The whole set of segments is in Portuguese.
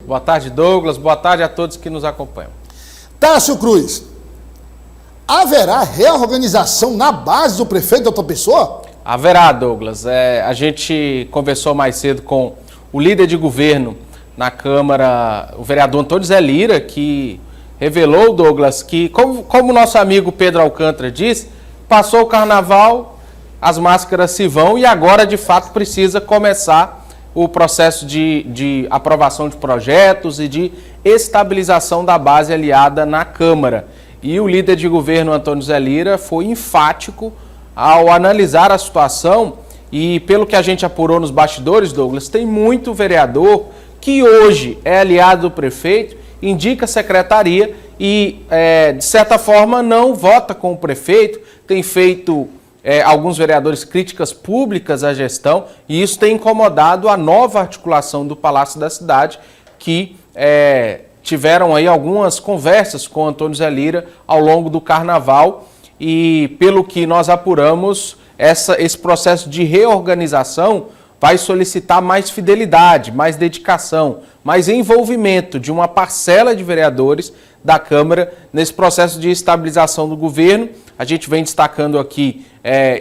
Boa tarde, Douglas. Boa tarde a todos que nos acompanham. Tássio Cruz, haverá reorganização na base do prefeito doutor Pessoa? Haverá, Douglas. A gente conversou mais cedo com o líder de governo na Câmara, o vereador Antônio Zé Lira, que revelou, Douglas, que, como nosso amigo Pedro Alcântara disse, passou o carnaval, as máscaras se vão e agora, de fato, precisa começar o processo de aprovação de projetos e de estabilização da base aliada na Câmara. E o líder de governo, Antônio Zé Lira, foi enfático ao analisar a situação e, pelo que a gente apurou nos bastidores, Douglas, tem muito vereador que hoje é aliado do prefeito, indica a secretaria e, de certa forma, não vota com o prefeito, tem feito alguns vereadores críticas públicas à gestão e isso tem incomodado a nova articulação do Palácio da Cidade, que tiveram aí algumas conversas com Antônio Zé Lira ao longo do carnaval e, pelo que nós apuramos, esse processo de reorganização vai solicitar mais fidelidade, mais dedicação, mais envolvimento de uma parcela de vereadores da Câmara nesse processo de estabilização do governo. A gente vem destacando aqui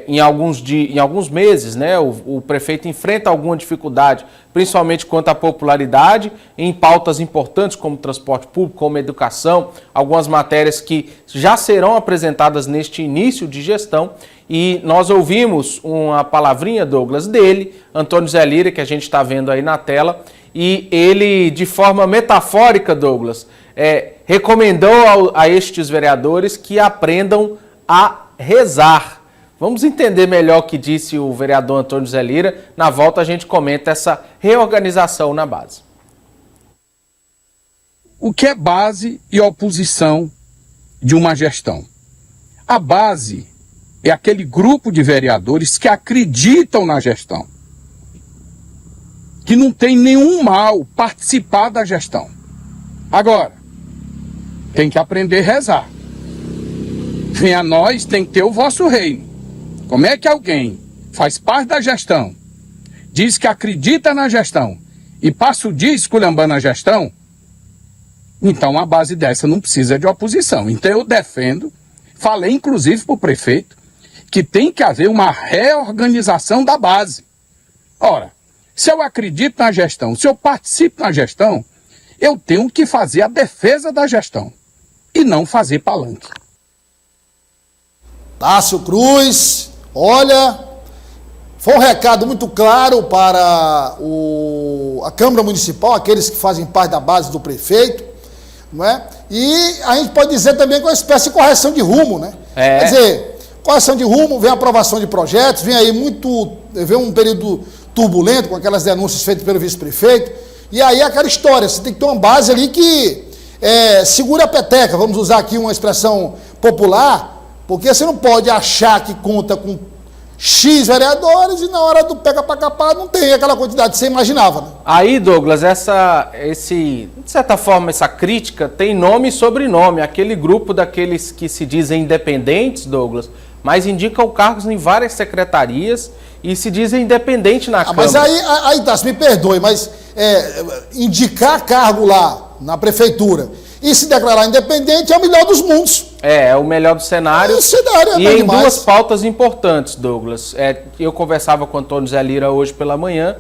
em alguns meses, né, o prefeito enfrenta alguma dificuldade, principalmente quanto à popularidade, em pautas importantes como transporte público, como educação, algumas matérias que já serão apresentadas neste início de gestão. E nós ouvimos uma palavrinha, Douglas, dele, Antônio Zé Lira, que a gente está vendo aí na tela, e ele, de forma metafórica, Douglas, recomendou a estes vereadores que aprendam a rezar. Vamos entender melhor o que disse o vereador Antônio Zé Lira. Na volta a gente comenta essa reorganização na base. O que é base e oposição de uma gestão? A base é aquele grupo de vereadores que acreditam na gestão, que não tem nenhum mal participar da gestão. Agora, tem que aprender a rezar. Vem a nós, tem que ter o vosso reino. Como é que alguém faz parte da gestão, diz que acredita na gestão e passa o dia esculhambando a gestão? Então, uma base dessa não precisa de oposição. Então, eu defendo, falei inclusive para o prefeito, que tem que haver uma reorganização da base. Ora, se eu acredito na gestão, se eu participo na gestão, eu tenho que fazer a defesa da gestão e não fazer palanque. Tássio Cruz, olha, foi um recado muito claro para a Câmara Municipal, aqueles que fazem parte da base do prefeito, não é? E a gente pode dizer também que é uma espécie de correção de rumo, né? Quer dizer, correção de rumo, vem a aprovação de projetos, vem aí vem um período turbulento com aquelas denúncias feitas pelo vice-prefeito, e aí é aquela história, você tem que ter uma base ali que segura a peteca, vamos usar aqui uma expressão popular, porque você não pode achar que conta com X vereadores e na hora do pega pra capar não tem aquela quantidade que você imaginava. Né? Aí, Douglas, de certa forma, essa crítica tem nome e sobrenome. Aquele grupo daqueles que se dizem independentes, Douglas, mas indicam cargos em várias secretarias e se dizem independente na Câmara. Mas aí tá, me perdoe, mas indicar cargo lá na prefeitura e se declarar independente é o melhor dos mundos. É o melhor do cenário. E em duas pautas importantes, Douglas. Eu conversava com o Antônio Zé Lira hoje pela manhã.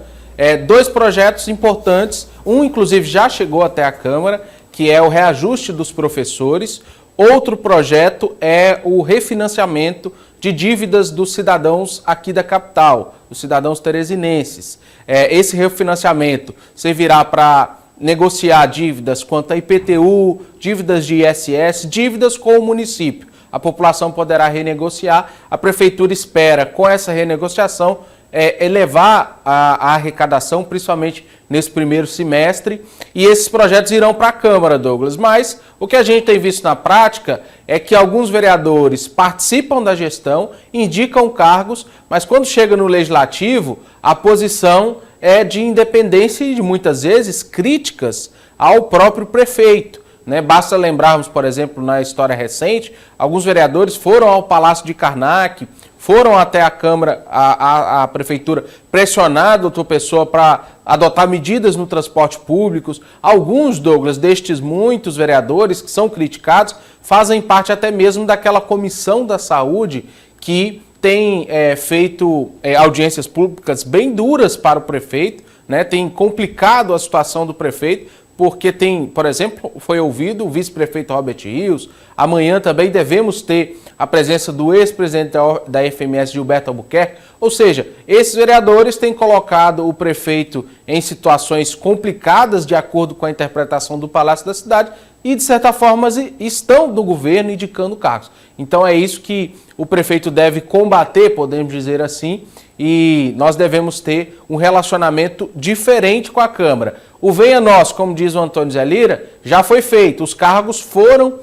Dois projetos importantes. Um, inclusive, já chegou até a Câmara, que é o reajuste dos professores. Outro projeto é o refinanciamento de dívidas dos cidadãos aqui da capital, dos cidadãos teresinenses. Esse refinanciamento servirá para negociar dívidas quanto a IPTU, dívidas de ISS, dívidas com o município. A população poderá renegociar. A prefeitura espera, com essa renegociação, elevar a arrecadação, principalmente nesse primeiro semestre. E esses projetos irão para a Câmara, Douglas. Mas o que a gente tem visto na prática é que alguns vereadores participam da gestão, indicam cargos, mas quando chega no Legislativo, a posição é de independência e de muitas vezes críticas ao próprio prefeito. Né? Basta lembrarmos, por exemplo, na história recente, alguns vereadores foram ao Palácio de Karnak foram até a Câmara, a Prefeitura, pressionar a doutor Pessoa para adotar medidas no transporte público. Alguns, Douglas, destes muitos vereadores que são criticados, fazem parte até mesmo daquela comissão da saúde que tem feito audiências públicas bem duras para o prefeito, né? Tem complicado a situação do prefeito, porque tem, por exemplo, foi ouvido o vice-prefeito Robert Rios. Amanhã também devemos ter a presença do ex-presidente da FMS, Gilberto Albuquerque. Ou seja, esses vereadores têm colocado o prefeito em situações complicadas de acordo com a interpretação do Palácio da Cidade e, de certa forma, estão no governo indicando cargos. Então é isso que o prefeito deve combater, podemos dizer assim, e nós devemos ter um relacionamento diferente com a Câmara. O venha nós, como diz o Antônio Zé Lira, já foi feito. Os cargos foram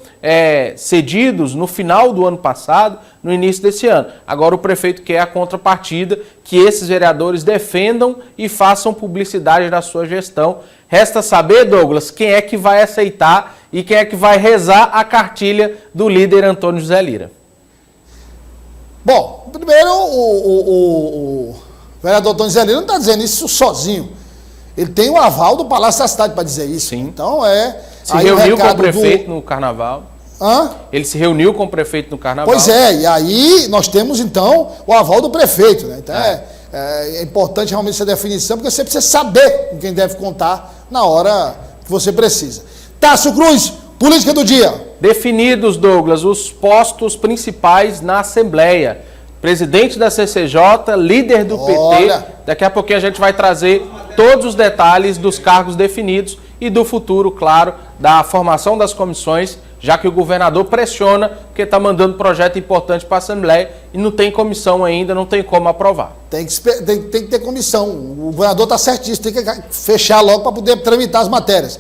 cedidos no final do ano passado, no início desse ano. Agora o prefeito quer a contrapartida, que esses vereadores defendam e façam publicidade da sua gestão. Resta saber, Douglas, quem é que vai aceitar e quem é que vai rezar a cartilha do líder Antônio José Lira. Bom, primeiro o vereador Antônio Zé Lira não está dizendo isso sozinho. Ele tem o aval do Palácio da Cidade para dizer isso. Sim. Então se reuniu com o prefeito no Carnaval. Hã? Ele se reuniu com o prefeito no Carnaval. Pois é, e aí nós temos então o aval do prefeito, né? Então é importante realmente essa definição, porque você precisa saber com quem deve contar na hora que você precisa. Tássio Cruz, política do dia. Definidos, Douglas, os postos principais na Assembleia. Presidente da CCJ, líder do PT. Daqui a pouquinho a gente vai trazer todos os detalhes dos cargos definidos e do futuro, claro, da formação das comissões, já que o governador pressiona, porque está mandando projeto importante para a Assembleia e não tem comissão ainda, não tem como aprovar. Tem que ter comissão. O governador está certíssimo, tem que fechar logo para poder tramitar as matérias.